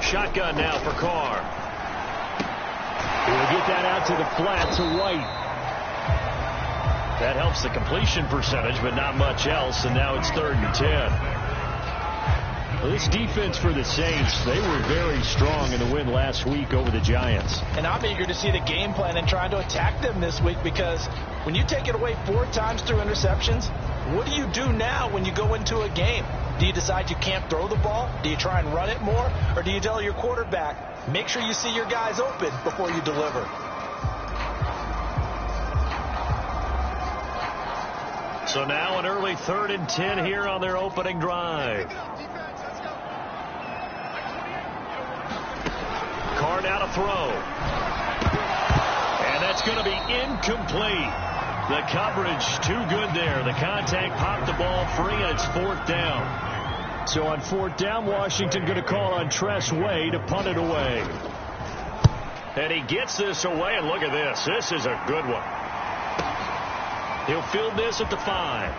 Shotgun now for Carr. He'll get that out to the flat to White. That helps the completion percentage, but not much else, and now it's 3rd and 10. Well, this defense for the Saints, they were very strong in the win last week over the Giants. And I'm eager to see the game plan and trying to attack them this week, because when you take it away 4 times through interceptions, what do you do now when you go into a game? Do you decide you can't throw the ball? Do you try and run it more? Or do you tell your quarterback, make sure you see your guys open before you deliver? So now an early 3rd and 10 here on their opening drive. Carr now to throw. And that's going to be incomplete. The coverage too good there. The contact popped the ball free, and it's 4th down. So on 4th down, Washington going to call on Tress Way to punt it away. And he gets this away, and look at this. This is a good one. He'll field this at the 5.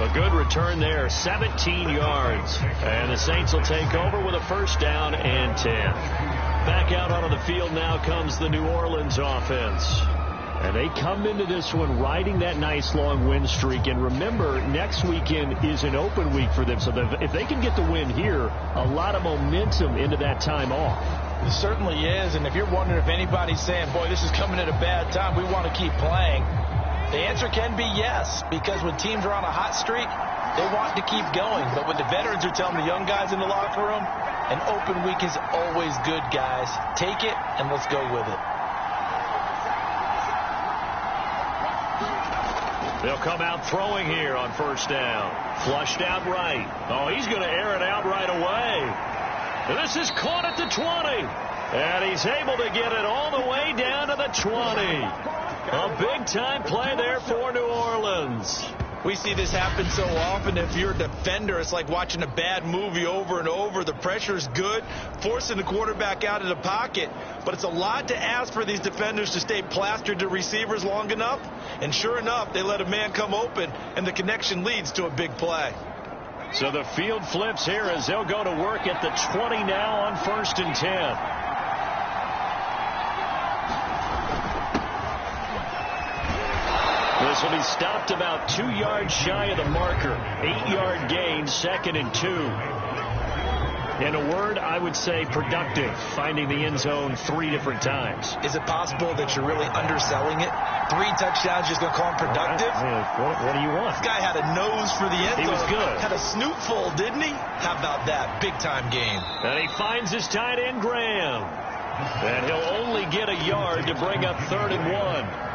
A good return there, 17 yards. And the Saints will take over with a 1st down and 10. Back out onto the field now comes the New Orleans offense. And they come into this one riding that nice long win streak. And remember, next weekend is an open week for them. So if they can get the win here, a lot of momentum into that time off. It certainly is. And if you're wondering if anybody's saying, boy, this is coming at a bad time, we want to keep playing, the answer can be yes. Because when teams are on a hot streak, they want to keep going. But when the veterans are telling the young guys in the locker room, an open week is always good, guys. Take it and let's go with it. They'll come out throwing here on 1st down. Flushed out right. Oh, he's going to air it out right away. This is caught at the 20. And he's able to get it all the way down to the 20. A big-time play there for New Orleans. We see this happen so often. If you're a defender, it's like watching a bad movie over and over. The pressure's good, forcing the quarterback out of the pocket. But it's a lot to ask for these defenders to stay plastered to receivers long enough. And sure enough, they let a man come open, and the connection leads to a big play. So the field flips here as they'll go to work at the 20 now on 1st and 10. This will be stopped about 2 yards shy of the marker. 8-yard gain, 2nd and 2. In a word, I would say productive, finding the end zone 3 different times. Is it possible that you're really underselling it? 3 touchdowns, just going to call him productive? What do you want? This guy had a nose for the end zone. He was good. Had a snootful, didn't he? How about that? Big-time game. And he finds his tight end, Graham. And he'll only get a yard to bring up 3rd and 1.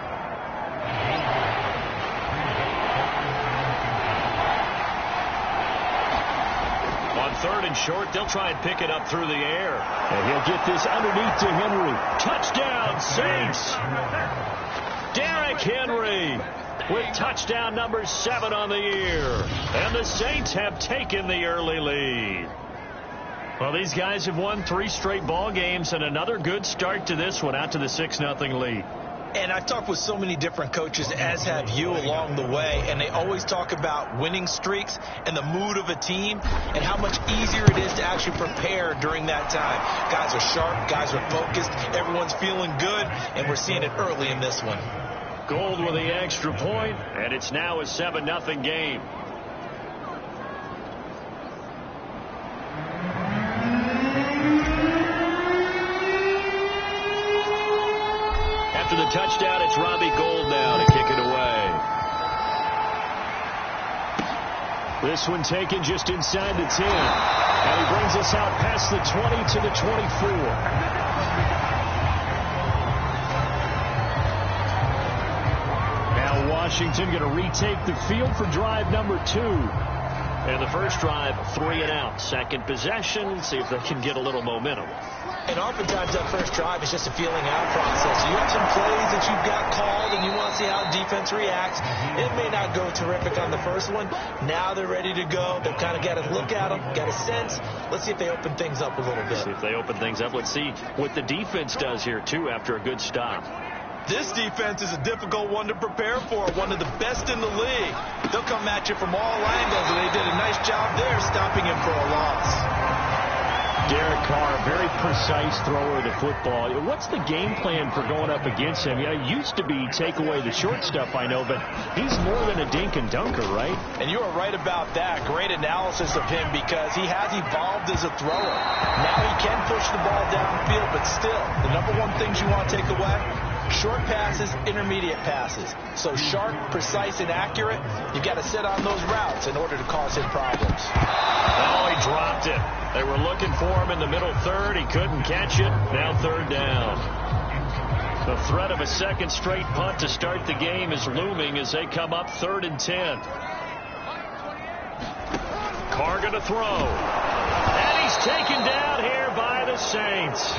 On 3rd and short, they'll try and pick it up through the air. And he'll get this underneath to Henry. Touchdown, Saints! Derrick Henry with touchdown number 7 on the year. And the Saints have taken the early lead. Well, these guys have won 3 straight ball games, and another good start to this one out to the 6-0 lead. And I've talked with so many different coaches, as have you, along the way, and they always talk about winning streaks and the mood of a team and how much easier it is to actually prepare during that time. Guys are sharp, guys are focused, everyone's feeling good, and we're seeing it early in this one. Gold with the extra point, and it's now a 7-0 game. After the touchdown, it's Robbie Gould now to kick it away. This one taken just inside the 10. And he brings us out past the 20 to the 24. Now Washington going to retake the field for drive number 2. And the first drive, 3 and out. Second possession, see if they can get a little momentum. And oftentimes that first drive is just a feeling out process. You have some plays that you've got called and you want to see how the defense reacts. It may not go terrific on the first one. Now they're ready to go. They've kind of got to look at them, got a sense. Let's see if they open things up a little bit. See if they open things up. Let's see what the defense does here, too, after a good stop. This defense is a difficult one to prepare for, one of the best in the league. They'll come at you from all angles, and they did a nice job there stopping him for a loss. Derek Carr, very precise thrower of the football. What's the game plan for going up against him? It used to be take away the short stuff, I know, but he's more than a dink and dunker, right? And you are right about that. Great analysis of him because he has evolved as a thrower. Now he can push the ball downfield, but still, the number one things you want to take away, short passes, intermediate passes. So sharp, precise, and accurate, you've got to sit on those routes in order to cause him problems. Oh, he dropped it. They were looking for him in the middle third. He couldn't catch it. Now third down. The threat of a second straight punt to start the game is looming as they come up 3rd and 10. Carr going to throw. And he's taken down here by the Saints.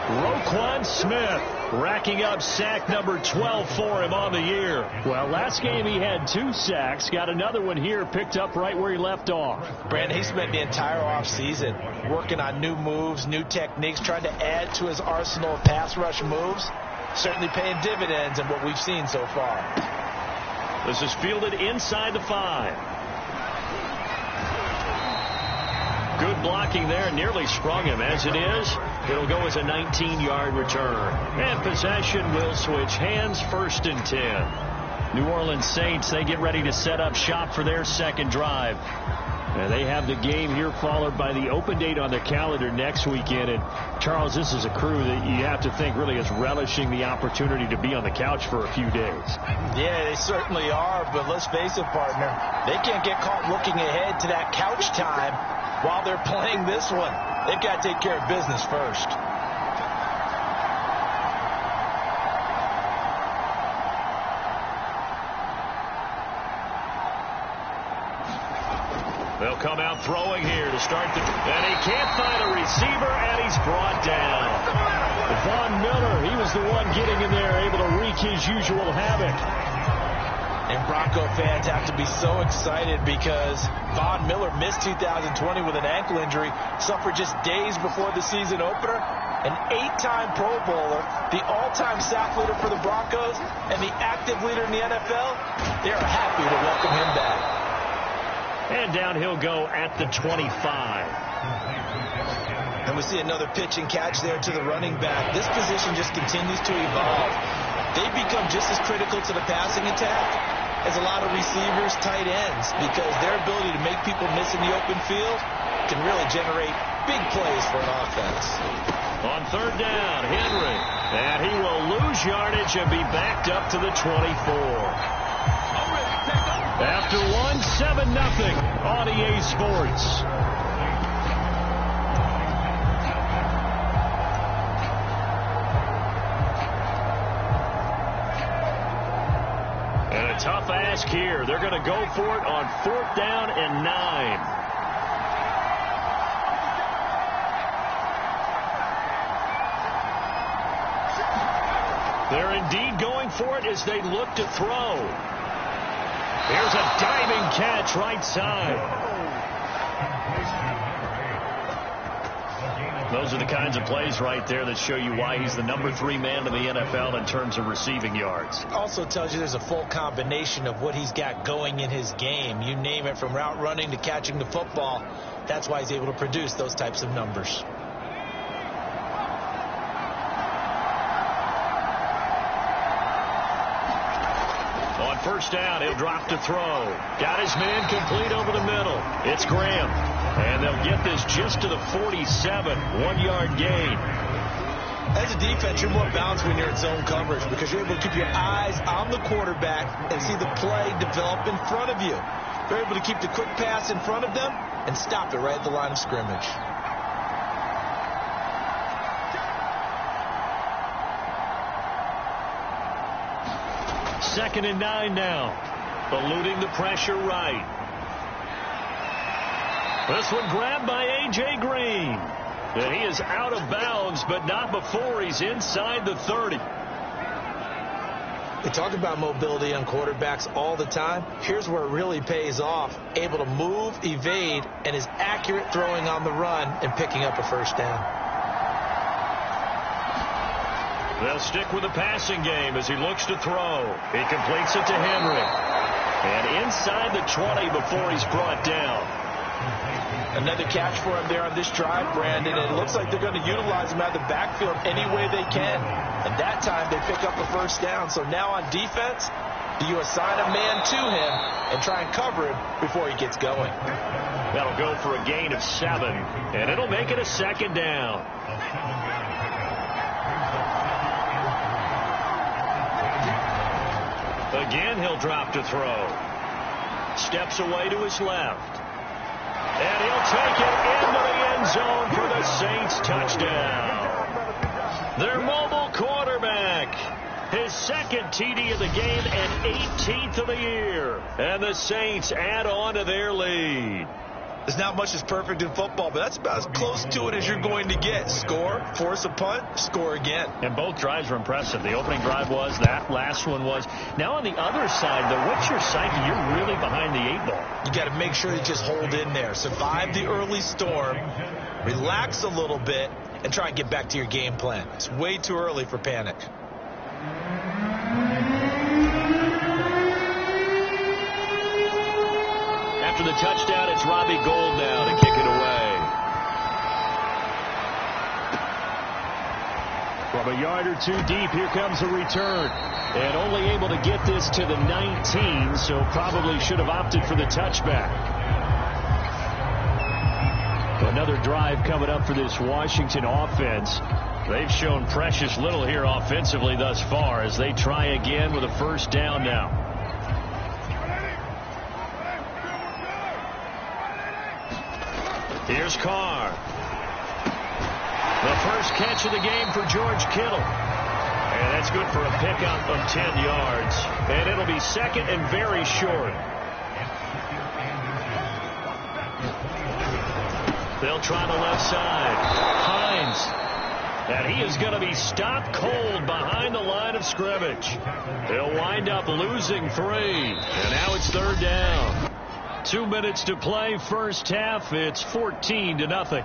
Roquan Smith racking up sack number 12 for him on the year. Well, last game he had 2 sacks. Got another one here picked up right where he left off. Brandon, he spent the entire offseason working on new moves, new techniques, trying to add to his arsenal of pass rush moves. Certainly paying dividends in what we've seen so far. This is fielded inside the 5. Good blocking there, nearly sprung him. As it is, it'll go as a 19-yard return. And possession will switch hands, 1st and 10. New Orleans Saints, they get ready to set up shop for their second drive. And they have the game here followed by the open date on their calendar next weekend. And, Charles, this is a crew that you have to think really is relishing the opportunity to be on the couch for a few days. Yeah, they certainly are. But let's face it, partner, they can't get caught looking ahead to that couch time while they're playing this one. They've got to take care of business first. They'll come out throwing here to start the... And he can't find a receiver, and he's brought down. Von Miller, he was the one getting in there, able to wreak his usual havoc. And Bronco fans have to be so excited because Von Miller missed 2020 with an ankle injury, suffered just days before the season opener. An 8-time Pro Bowler, the all-time sack leader for the Broncos, and the active leader in the NFL. They are happy to welcome him back. And down he'll go at the 25. And we see another pitch and catch there to the running back. This position just continues to evolve. They become just as critical to the passing attack as a lot of receivers, tight ends, because their ability to make people miss in the open field can really generate big plays for an offense. On 3rd down, Henry. And he will lose yardage and be backed up to the 24. After 7-0 on EA Sports. And a tough ask here. They're going to go for it on 4th down and 9. They're indeed going for it as they look to throw. Here's a diving catch right side. Those are the kinds of plays right there that show you why he's the number 3 man in the NFL in terms of receiving yards. Also tells you there's a full combination of what he's got going in his game. You name it, from route running to catching the football. That's why he's able to produce those types of numbers. On 1st down, he'll drop to throw. Got his man complete over the middle. It's Graham. And they'll get this just to the 47. 1-yard gain. As a defense, you're more balanced when you're in zone coverage because you're able to keep your eyes on the quarterback and see the play develop in front of you. You're able to keep the quick pass in front of them and stop it right at the line of scrimmage. Second and 9 now. Eluding the pressure right. This one grabbed by A.J. Green. And he is out of bounds, but not before he's inside the 30. They talk about mobility on quarterbacks all the time. Here's where it really pays off. Able to move, evade, and is accurate throwing on the run and picking up a 1st down. They'll stick with the passing game as he looks to throw. He completes it to Henry. And inside the 20 before he's brought down. Another catch for him there on this drive, Brandon. It looks like they're going to utilize him out of the backfield any way they can. And that time they pick up a first down. So now on defense, do you assign a man to him and try and cover him before he gets going? That'll go for a gain of 7, and it'll make it a second down. Again, he'll drop to throw. Steps away to his left. And he'll take it into the end zone for the Saints touchdown. Their mobile quarterback. His second TD of the game and 18th of the year. And the Saints add on to their lead. There's not much that's perfect in football, but that's about as close to it as you're going to get. Score, force a punt, score again. And both drives were impressive. The opening drive was, that last one was. Now on the other side, though, what's your psyche? You're really behind the 8 ball. You got to make sure you just hold in there. Survive the early storm, relax a little bit, and try and get back to your game plan. It's way too early for panic. After the touchdown, it's Robbie Gould now to kick it away. From a yard or two deep, here comes a return. And only able to get this to the 19, so probably should have opted for the touchback. Another drive coming up for this Washington offense. They've shown precious little here offensively thus far as they try again with a first down now. Here's Carr. The first catch of the game for George Kittle. And that's good for a pickup of 10 yards. And it'll be second and very short. They'll try the left side. Hines. And he is going to be stopped cold behind the line of scrimmage. They'll wind up losing 3. And now it's third down. 2 minutes to play, first half. It's 14-0.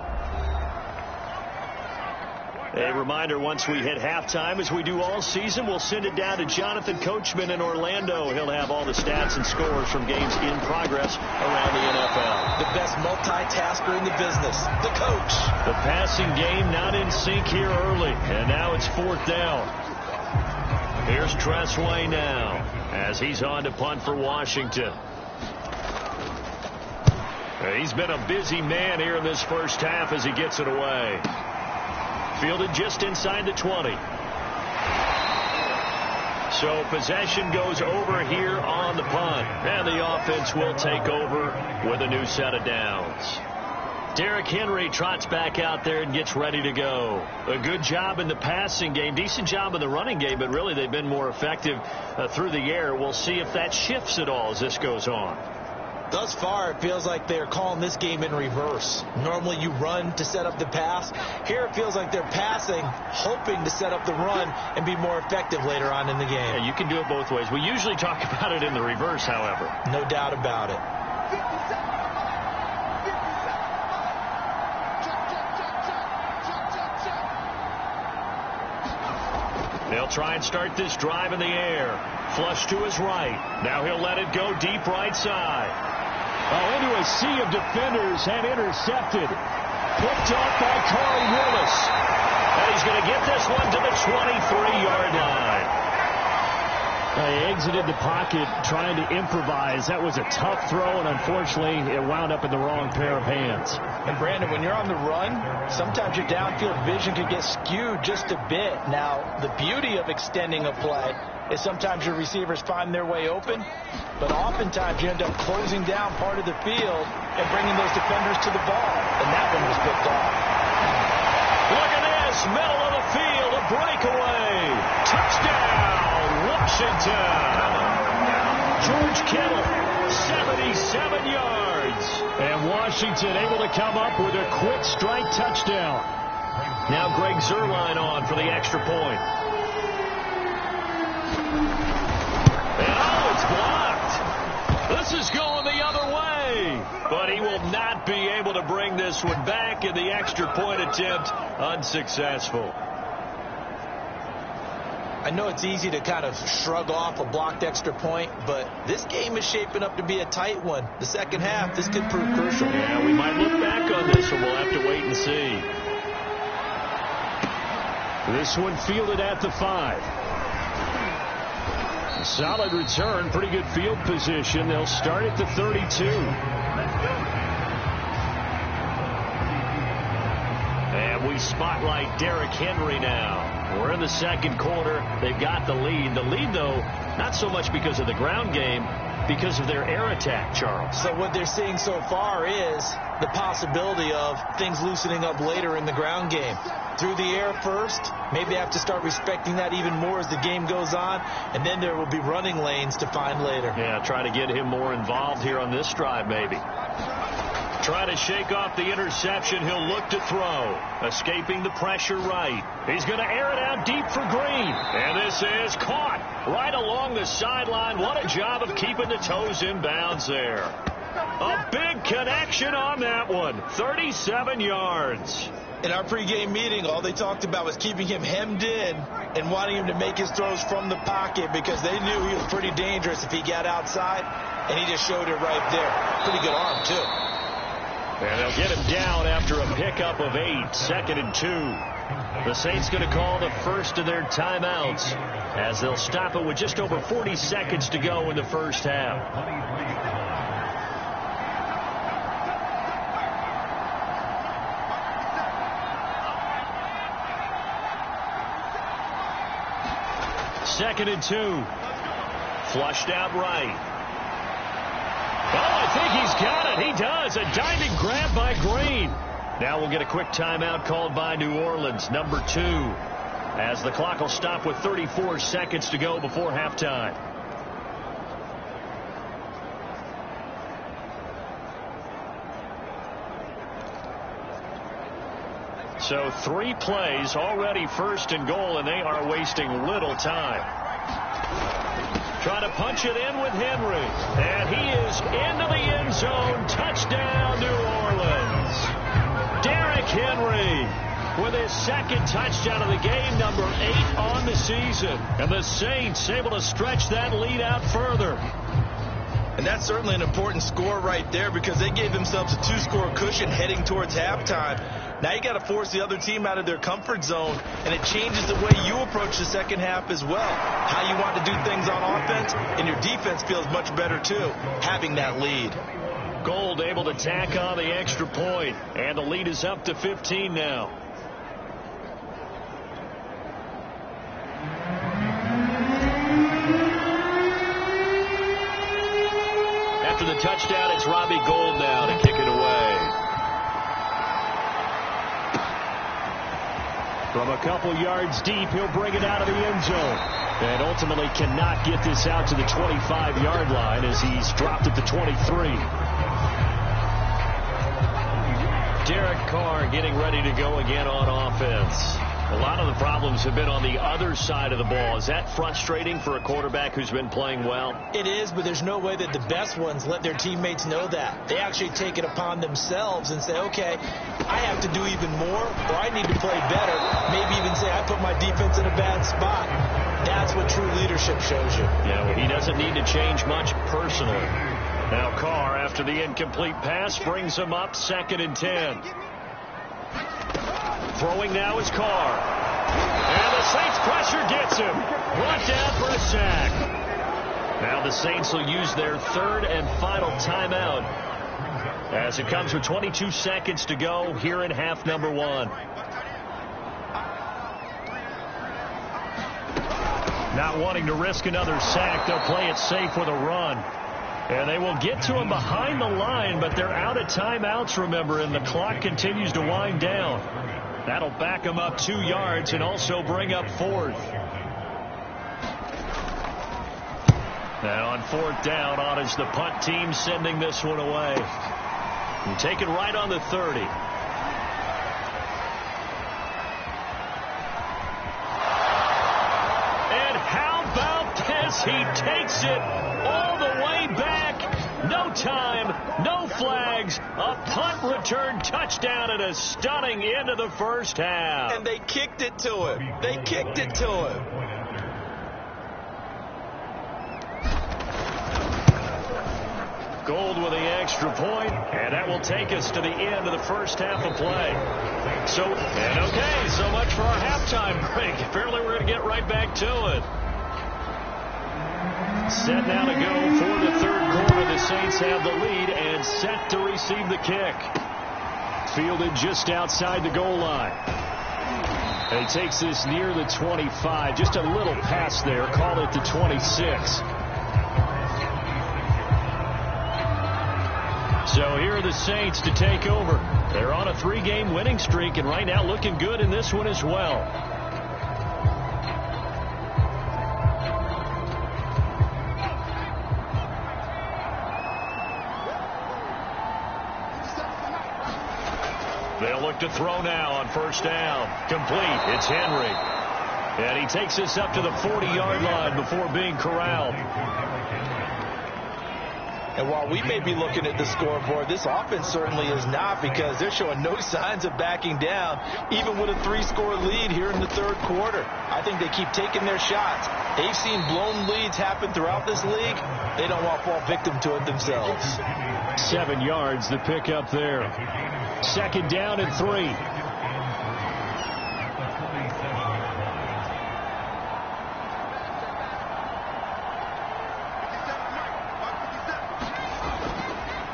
A reminder, once we hit halftime, as we do all season, we'll send it down to Jonathan Coachman in Orlando. He'll have all the stats and scores from games in progress around the NFL. The best multitasker in the business, the coach. The passing game not in sync here early, and now it's fourth down. Here's Tressway now, as he's on to punt for Washington. He's been a busy man here in this first half as he gets it away. Fielded just inside the 20. So possession goes over here on the punt. And the offense will take over with a new set of downs. Derrick Henry trots back out there and gets ready to go. A good job in the passing game. Decent job in the running game, but really they've been more effective through the air. We'll see if that shifts at all as this goes on. Thus far, it feels like they're calling this game in reverse. Normally you run to set up the pass. Here it feels like they're passing, hoping to set up the run and be more effective later on in the game. Yeah, you can do it both ways. We usually talk about it in the reverse, however. No doubt about it. They'll try and start this drive in the air. Flush to his right. Now he'll let it go deep right side. Into a sea of defenders and intercepted. Picked off by Corey Willis. And he's going to get this one to the 23-yard line. They exited the pocket trying to improvise. That was a tough throw, and unfortunately, it wound up in the wrong pair of hands. And, Brandon, when you're on the run, sometimes your downfield vision can get skewed just a bit. Now, the beauty of extending a play is sometimes your receivers find their way open, but oftentimes you end up closing down part of the field and bringing those defenders to the ball. And that one was picked off. Look at this, middle of the field, a breakaway. Touchdown, Washington. George Kittle, 77 yards. And Washington able to come up with a quick strike touchdown. Now Greg Zuerlein on for the extra point. And oh, it's blocked. This is going the other way. But he will not be able to bring this one back, and the extra point attempt unsuccessful. I know it's easy to kind of shrug off a blocked extra point, but this game is shaping up to be a tight one. The second half, this could prove crucial. Yeah, we might look back on this one. We'll have to wait and see. This one fielded at the 5. Solid return, pretty good field position. They'll start at the 32. And we spotlight Derrick Henry now. We're in the second quarter. They've got the lead. The lead, though, not so much because of the ground game, because of their air attack, Charles. So what they're seeing so far is the possibility of things loosening up later in the ground game. Through the air first, maybe have to start respecting that even more as the game goes on, and then there will be running lanes to find later. Yeah, try to get him more involved here on this drive, maybe. Try to shake off the interception. He'll look to throw. Escaping the pressure right. He's going to air it out deep for Green. And this is caught right along the sideline. What a job of keeping the toes in bounds there. A big connection on that one. 37 yards. In our pregame meeting, all they talked about was keeping him hemmed in and wanting him to make his throws from the pocket because they knew he was pretty dangerous if he got outside, and he just showed it right there. Pretty good arm, too. And they'll get him down after a pickup of 8, 2nd and 2. The Saints going to call the first of their timeouts as they'll stop it with just over 40 seconds to go in the first half. Second and 2. Flushed out right. Oh, I think he's got it. He does. A diving grab by Green. Now we'll get a quick timeout called by New Orleans, number 2, as the clock will stop with 34 seconds to go before halftime. So 3 plays already, 1st and goal, and they are wasting little time. Trying to punch it in with Henry. And he is into the end zone. Touchdown, New Orleans. Derrick Henry with his 2nd touchdown of the game, number 8 on the season. And the Saints able to stretch that lead out further. And that's certainly an important score right there because they gave themselves a 2-score cushion heading towards halftime. Now you got to force the other team out of their comfort zone, and it changes the way you approach the second half as well. How you want to do things on offense, and your defense feels much better too, having that lead. Gold able to tack on the extra point, and the lead is up to 15 now. After the touchdown, it's Robbie Gould now to kick it away. From a couple yards deep, he'll bring it out of the end zone. And ultimately cannot get this out to the 25-yard line as he's dropped at the 23. Derek Carr getting ready to go again on offense. A lot of the problems have been on the other side of the ball. Is that frustrating for a quarterback who's been playing well? It is, but there's no way that the best ones let their teammates know that. They actually take it upon themselves and say, okay, I have to do even more, or I need to play better. Maybe even say, I put my defense in a bad spot. That's what true leadership shows you. Yeah, well, he doesn't need to change much personally. Now Carr, after the incomplete pass, brings him up 2nd and 10. Throwing now is Carr. And the Saints pressure gets him. Brought down for a sack. Now the Saints will use their 3rd and final timeout as it comes with 22 seconds to go here in half number 1. Not wanting to risk another sack, they'll play it safe with a run. And they will get to him behind the line, but they're out of timeouts, remember, and the clock continues to wind down. That'll back him up 2 yards and also bring up 4th. Now on 4th down, on is the punt team sending this one away. And take it right on the 30. And how about this? He takes it all the way back. No time, no flags, a punt return touchdown and a stunning end of the first half. And they kicked it to him. They kicked it to him. Gold with the extra point, and that will take us to the end of the first half of play. So much for our halftime break. Apparently we're going to get right back to it. Set now to go for the third quarter. The Saints have the lead and set to receive the kick. Fielded just outside the goal line. And he takes this near the 25. Just a little pass there. Call it the 26. So here are the Saints to take over. They're on a 3-game winning streak and right now looking good in this one as well. They'll look to throw now on first down. Complete. It's Henry. And he takes this up to the 40-yard line before being corralled. And while we may be looking at the scoreboard, this offense certainly is not, because they're showing no signs of backing down, even with a 3-score lead here in the third quarter. I think they keep taking their shots. They've seen blown leads happen throughout this league. They don't want to fall victim to it themselves. 7 yards to pick up there. Second down and 3.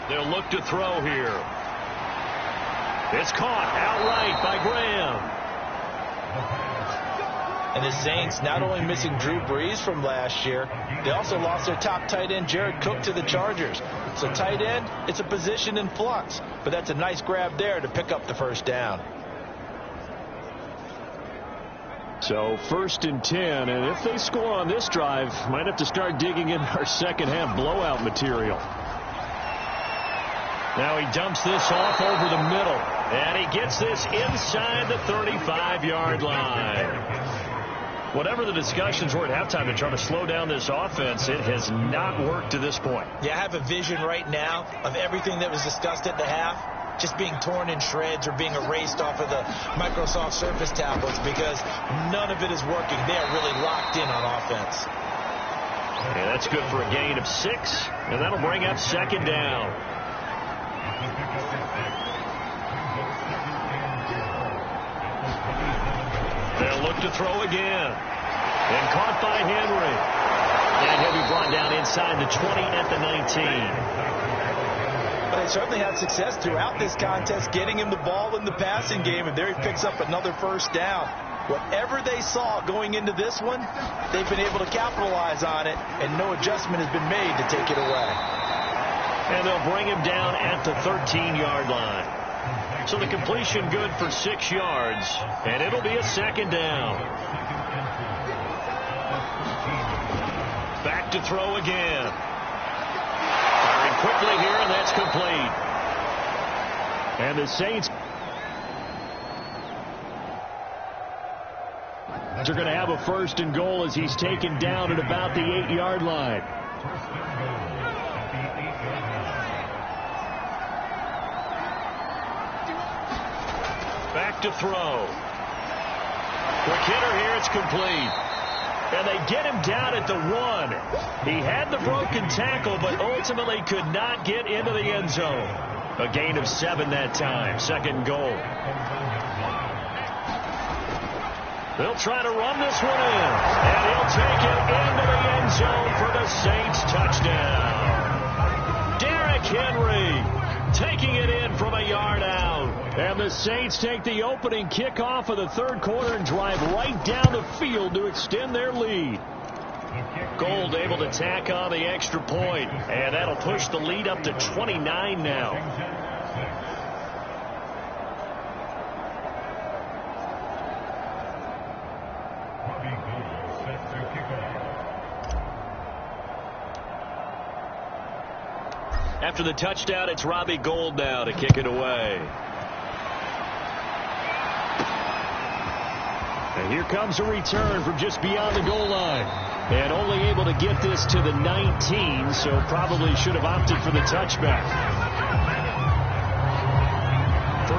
They'll look to throw here. It's caught outright by Graham. And the Saints not only missing Drew Brees from last year, they also lost their top tight end, Jared Cook, to the Chargers. So tight end, it's a position in flux. But that's a nice grab there to pick up the first down. So 1st and 10, and if they score on this drive, might have to start digging in our second half blowout material. Now he dumps this off over the middle, and he gets this inside the 35-yard line. Whatever the discussions were at halftime to try to slow down this offense, it has not worked to this point. Yeah, I have a vision right now of everything that was discussed at the half just being torn in shreds or being erased off of the Microsoft Surface tablets, because none of it is working. They are really locked in on offense. And that's good for a gain of 6, and that'll bring up second down. They'll look to throw again. And caught by Henry. And he'll be brought down inside the 20 at the 19. But they certainly had success throughout this contest getting him the ball in the passing game, and there he picks up another first down. Whatever they saw going into this one, they've been able to capitalize on it, and no adjustment has been made to take it away. And they'll bring him down at the 13-yard line. So the completion good for 6 yards, and it'll be a second down. Back to throw again. Firing quickly here, and that's complete. And the Saints are going to have a 1st and goal as he's taken down at about the 8-yard line. Back to throw. Quick hitter here, it's complete. And they get him down at the 1. He had the broken tackle, but ultimately could not get into the end zone. A gain of 7 that time. Second goal. They'll try to run this one in. And he'll take it into the end zone for the Saints touchdown. Derrick Henry taking it in from a yard out. And the Saints take the opening kickoff of the third quarter and drive right down the field to extend their lead. Gold able to tack on the extra point, and that'll push the lead up to 29 now. After the touchdown, it's Robbie Gould now to kick it away. And here comes a return from just beyond the goal line. And only able to get this to the 19, so probably should have opted for the touchback.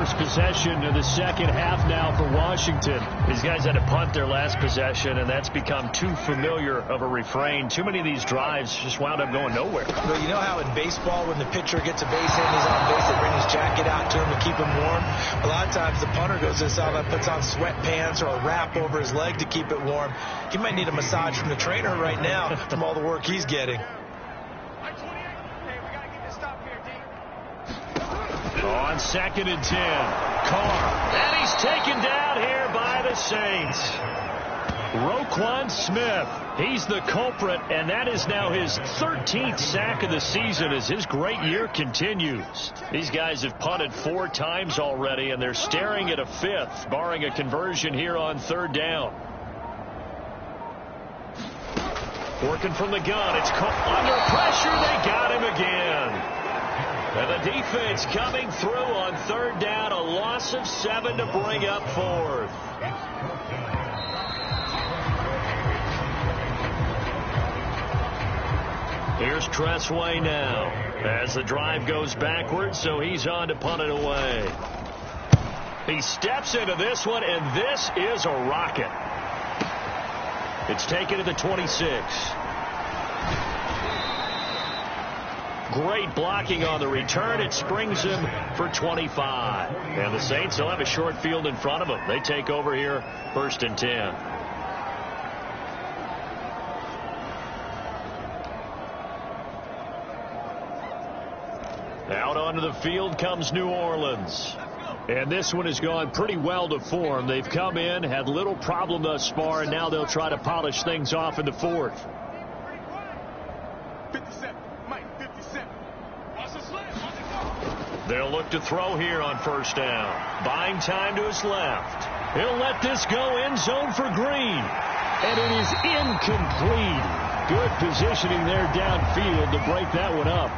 first possession of the second half now for Washington. These guys had to punt their last possession, and that's become too familiar of a refrain. Too many of these drives just wound up going nowhere. Well, you know how in baseball when the pitcher gets a base hit and he's on base, they bring his jacket out to him to keep him warm? A lot of times the punter goes inside and puts on sweatpants or a wrap over his leg to keep it warm. He might need a massage from the trainer right now from all the work he's getting. On 2nd and 10, Carr. And he's taken down here by the Saints. Roquan Smith, he's the culprit, and that is now his 13th sack of the season as his great year continues. These guys have punted 4 times already, and they're staring at a 5th, barring a conversion here on 3rd down. Working from the gun, it's caught under pressure. They got him again. And the defense coming through on 3rd down, a loss of 7 to bring up 4th. Here's Tressway now as the drive goes backwards, so he's on to punt it away. He steps into this one, and this is a rocket. It's taken to the 26. Great blocking on the return. It springs him for 25. And the Saints will have a short field in front of them. They take over here, 1st and 10. Out onto the field comes New Orleans. And this one has gone pretty well to form. They've come in, had little problem thus far, and now they'll try to polish things off in the 4th. 57. Mike, 57. They'll look to throw here on 1st down. Buying time to his left. He'll let this go end zone for Green. And it is incomplete. Good positioning there downfield to break that one up.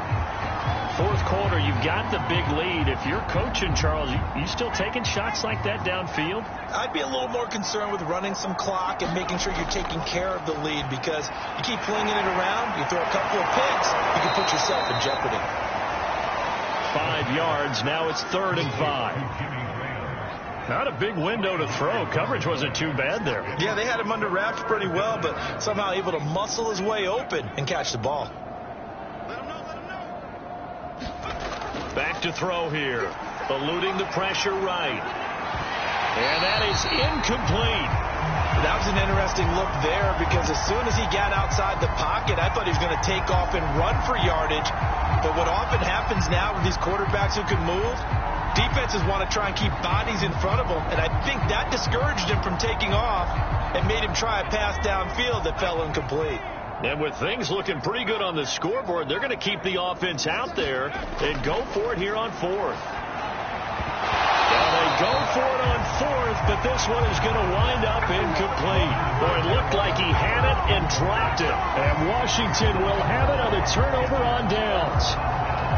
4th quarter, you've got the big lead. If you're coaching, Charles, you still taking shots like that downfield? I'd be a little more concerned with running some clock and making sure you're taking care of the lead, because you keep flinging it around, you throw a couple of picks, you can put yourself in jeopardy. 5 yards. Now it's 3rd and 5. Not a big window to throw. Coverage wasn't too bad there. Yeah, they had him under wraps pretty well, but somehow able to muscle his way open and catch the ball. Back to throw here. Eluding the pressure right. And that is incomplete. That was an interesting look there, because as soon as he got outside the pocket, I thought he was going to take off and run for yardage. But what often happens now with these quarterbacks who can move, defenses want to try and keep bodies in front of them. And I think that discouraged him from taking off and made him try a pass downfield that fell incomplete. And with things looking pretty good on the scoreboard, they're going to keep the offense out there and go for it here on 4th. Now they go for it on 4th, but this one is going to wind up incomplete. Boy, it looked like he had it and dropped it. And Washington will have it on a turnover on downs.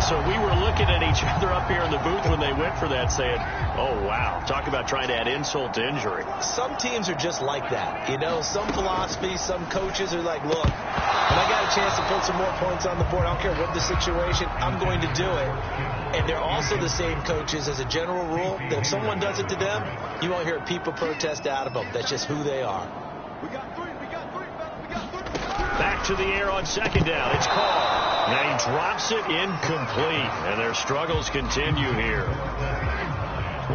So we were looking at each other up here in the booth when they went for that, saying, oh, wow, talk about trying to add insult to injury. Some teams are just like that. You know, some philosophies, some coaches are like, look, when I got a chance to put some more points on the board, I don't care what the situation, I'm going to do it. And they're also the same coaches, as a general rule, that if someone does it to them, you won't hear people protest out of them. That's just who they are. We got 3. Back to the air on 2nd down. It's Carr. Now he drops it incomplete, and their struggles continue here.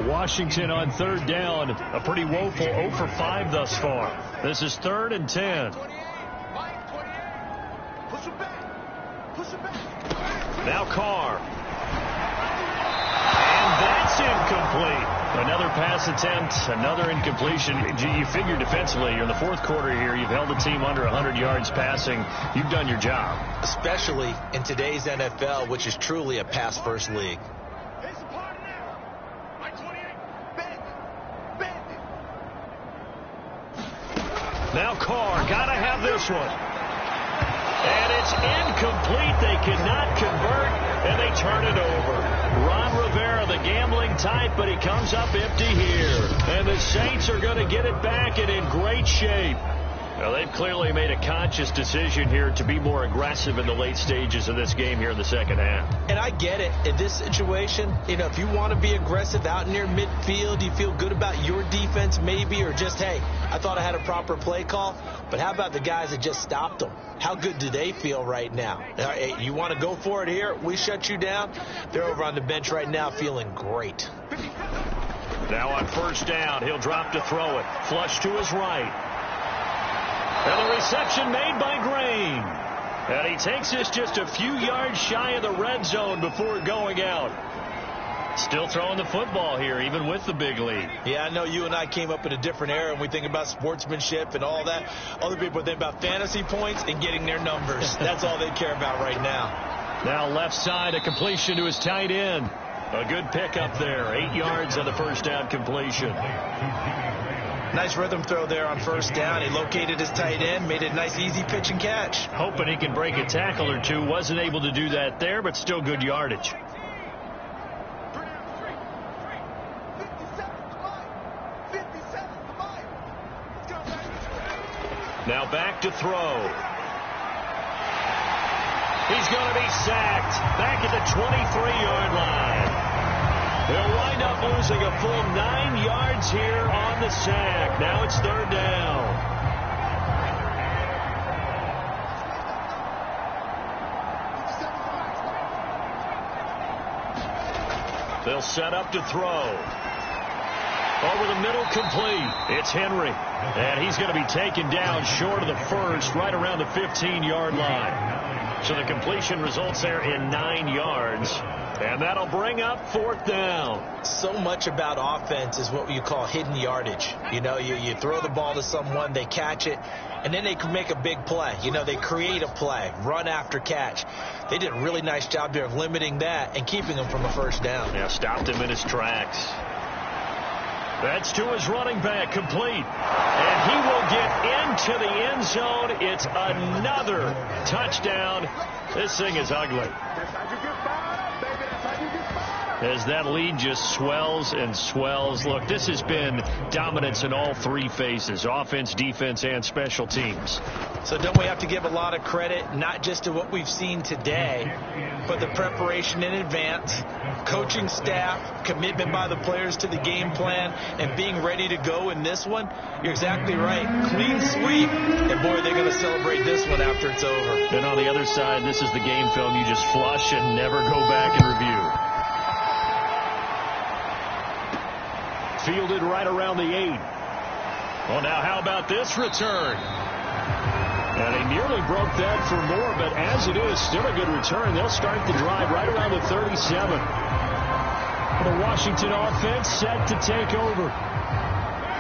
Washington on 3rd down, a pretty woeful 0 for 5 thus far. This is 3rd and 10. Now Carr. And that's incomplete. Another pass attempt, another incompletion. You figure defensively, you're in the 4th quarter here. You've held the team under 100 yards passing. You've done your job. Especially in today's NFL, which is truly a pass-first league. Now Carr, got to have this one. And it's incomplete. They cannot convert, and they turn it over. Ron Rivera, the gambling type, but he comes up empty here. And the Saints are going to get it back and in great shape. Well, they've clearly made a conscious decision here to be more aggressive in the late stages of this game here in the second half. And I get it. In this situation, if you want to be aggressive out near midfield, you feel good about your defense maybe, or just, hey, I thought I had a proper play call. But how about the guys that just stopped them? How good do they feel right now? Hey, you want to go for it here? We shut you down. They're over on the bench right now feeling great. Now on first down, he'll drop to throw it. Flush to his right. And the reception made by Green. And he takes this just a few yards shy of the red zone before going out. Still throwing the football here, even with the big lead. Yeah, I know you and I came up in a different era, and we think about sportsmanship and all that. Other people think about fantasy points and getting their numbers. That's all they care about right now. Now left side, a completion to his tight end. A good pickup there. 8 yards on the first down completion. Nice rhythm throw there on first down. He located his tight end, made it a nice easy pitch and catch. Hoping he can break a tackle or two. Wasn't able to do that there, but still good yardage. Now back to throw. He's going to be sacked back at the 23-yard line. They'll wind up losing a full 9 yards here on the sack. Now it's third down. They'll set up to throw. Over the middle, complete. It's Henry. And he's going to be taken down short of the first, right around the 15-yard line. So the completion results there in 9 yards. And that'll bring up fourth down. So much about offense is what you call hidden yardage. You throw the ball to someone, they catch it, and then they can make a big play. They create a play, run after catch. They did a really nice job there of limiting that and keeping him from a first down. Yeah, stopped him in his tracks. That's to his running back, complete. And he will get into the end zone. It's another touchdown. This thing is ugly. As that lead just swells and swells. Look, this has been dominance in all three phases, offense, defense, and special teams. So don't we have to give a lot of credit, not just to what we've seen today, but the preparation in advance, coaching staff, commitment by the players to the game plan, and being ready to go in this one? You're exactly right. Clean sweep. And, boy, they're going to celebrate this one after it's over. And on the other side, this is the game film you just flush and never go back and review. Fielded right around the 8. Well, now how about this return? And he nearly broke that for more, but as it is, still a good return. They'll start the drive right around the 37. The Washington offense set to take over.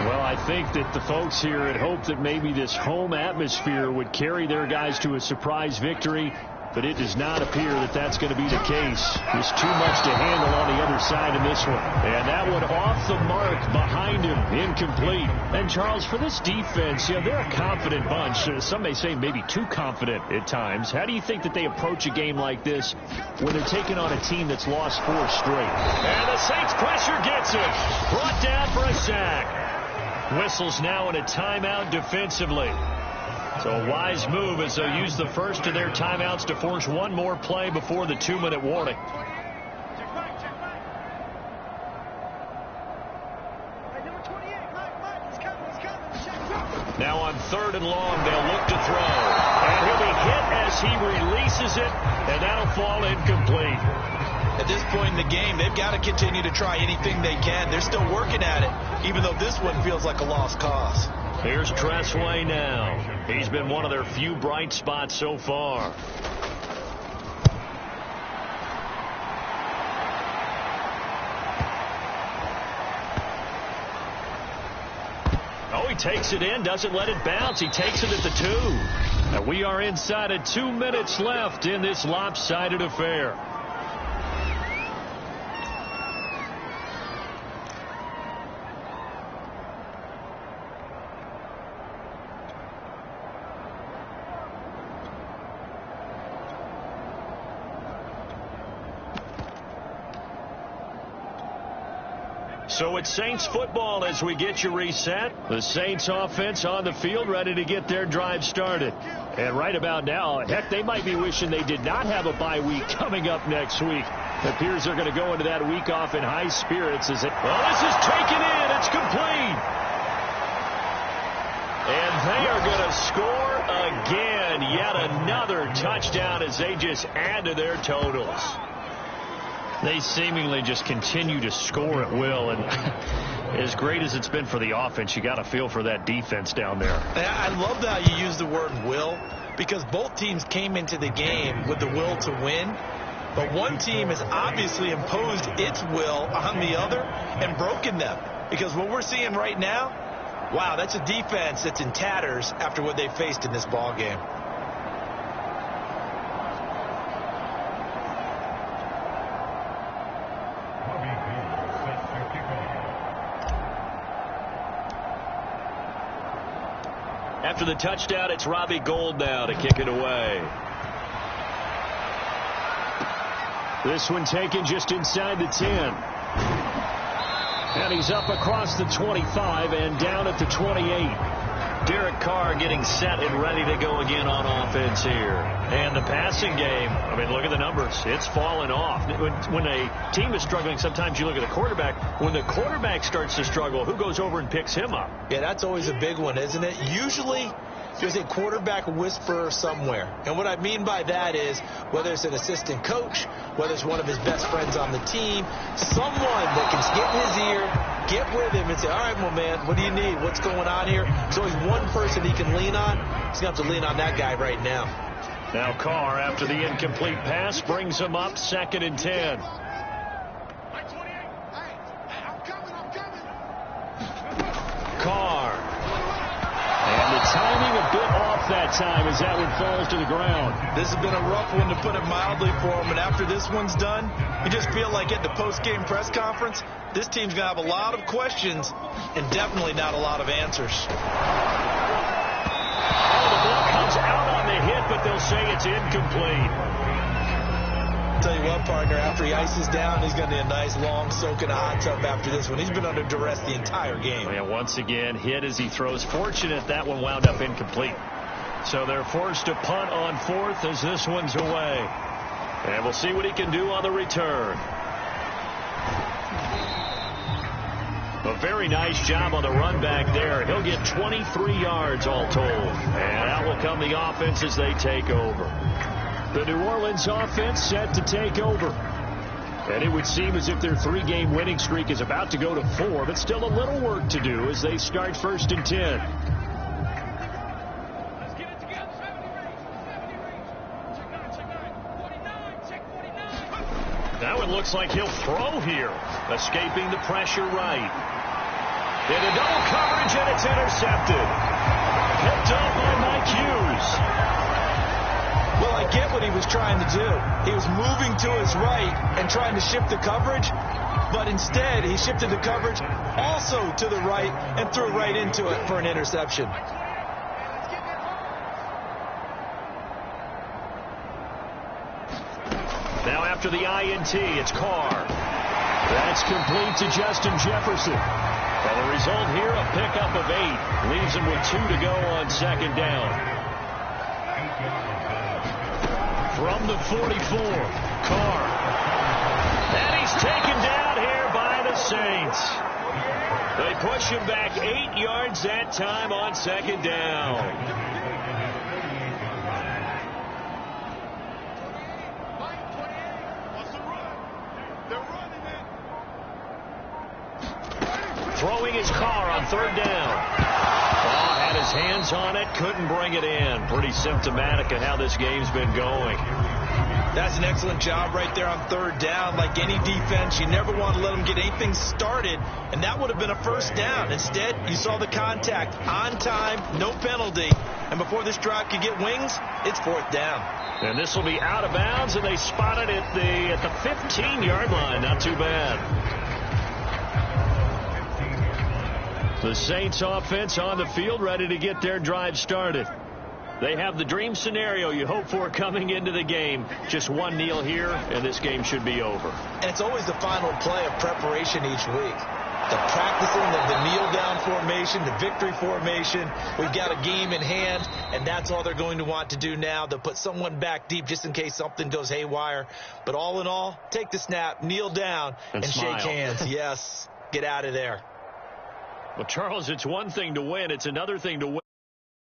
Well, I think that the folks here had hoped that maybe this home atmosphere would carry their guys to a surprise victory, but it does not appear that that's going to be the case. There's too much to handle on the other side in this one. And that one off the mark behind him, incomplete. And, Charles, for this defense, they're a confident bunch. Some may say maybe too confident at times. How do you think that they approach a game like this when they're taking on a team that's lost 4 straight? And the Saints pressure gets him. Brought down for a sack. Whistles now in a timeout defensively. So a wise move as they'll use the first of their timeouts to force one more play before the 2-minute warning. Now on 3rd and long, they'll look to throw. And he'll be hit as he releases it, and that'll fall incomplete. At this point in the game, they've got to continue to try anything they can. They're still working at it, even though this one feels like a lost cause. Here's Tressway now. He's been one of their few bright spots so far. Oh, he takes it in, doesn't let it bounce. He takes it at the 2. Now we are inside of 2 minutes left in this lopsided affair. So it's Saints football as we get you reset. The Saints offense on the field ready to get their drive started. And right about now, heck, they might be wishing they did not have a bye week coming up next week. It appears they're going to go into that week off in high spirits. Well, this is taken in. It's complete. And they are going to score again. Yet another touchdown as they just add to their totals. They seemingly just continue to score at will. And as great as it's been for the offense, you got to feel for that defense down there. I love how you use the word will, because both teams came into the game with the will to win. But one team has obviously imposed its will on the other and broken them. Because what we're seeing right now, wow, that's a defense that's in tatters after what they faced in this ball game. After the touchdown, it's Robbie Gould now to kick it away. This one taken just inside the 10. And he's up across the 25 and down at the 28. Derek Carr getting set and ready to go again on offense here. And the passing game, I mean, look at the numbers. It's fallen off. When a team is struggling, sometimes you look at the quarterback. When the quarterback starts to struggle, who goes over and picks him up? Yeah, that's always a big one, isn't it? Usually there's a quarterback whisperer somewhere. And what I mean by that is whether it's an assistant coach, whether it's one of his best friends on the team, someone that can get in his ear, get with him and say, all right, well, man, what do you need? What's going on here? There's always one person he can lean on. He's going to have to lean on that guy right now. Now Carr, after the incomplete pass, brings him up 2nd and 10. Carr. And the timing a bit off that time as that one falls to the ground. This has been a rough one, to put it mildly, for him. And after this one's done, you just feel like at the post-game press conference, this team's going to have a lot of questions and definitely not a lot of answers. Oh, the ball comes out on the hit, but they'll say it's incomplete. Tell you what, partner, after he ices down, he's going to need a nice long soak in a hot tub after this one. He's been under duress the entire game. And once again, hit as he throws. Fortunate that one wound up incomplete. So they're forced to punt on 4th as this one's away. And we'll see what he can do on the return. A very nice job on the run back there. He'll get 23 yards all told. And out will come the offense as they take over. The New Orleans offense set to take over. And it would seem as if their 3-game winning streak is about to go to 4, but still a little work to do as they start 1st and 10. That one looks like he'll throw here. Escaping the pressure right. Into double coverage, and it's intercepted. Picked up by Mike Hughes. Well, I get what he was trying to do. He was moving to his right and trying to shift the coverage, but instead he shifted the coverage also to the right and threw right into it for an interception. Now after the INT, it's Carr. That's complete to Justin Jefferson. And the result here, a pickup of 8. Leaves him with 2 to go on 2nd down. From the 44, Carr. And he's taken down here by the Saints. They push him back 8 yards that time on 2nd down. Throwing his Carr on 3rd down. Had his hands on it, couldn't bring it in. Pretty symptomatic of how this game's been going. That's an excellent job right there on 3rd down. Like any defense, you never want to let them get anything started, and that would have been a 1st down. Instead, you saw the contact on time, no penalty, and before this drive could get wings, it's 4th down. And this will be out of bounds, and they spot it at the 15-yard line. Not too bad. The Saints offense on the field, ready to get their drive started. They have the dream scenario you hope for coming into the game. Just one kneel here, and this game should be over. And it's always the final play of preparation each week. The practicing of the kneel-down formation, the victory formation. We've got a game in hand, and that's all they're going to want to do now. They'll put someone back deep just in case something goes haywire. But all in all, take the snap, kneel down, and shake hands. Yes, get out of there. Well, Charles, it's one thing to win. It's another thing to win.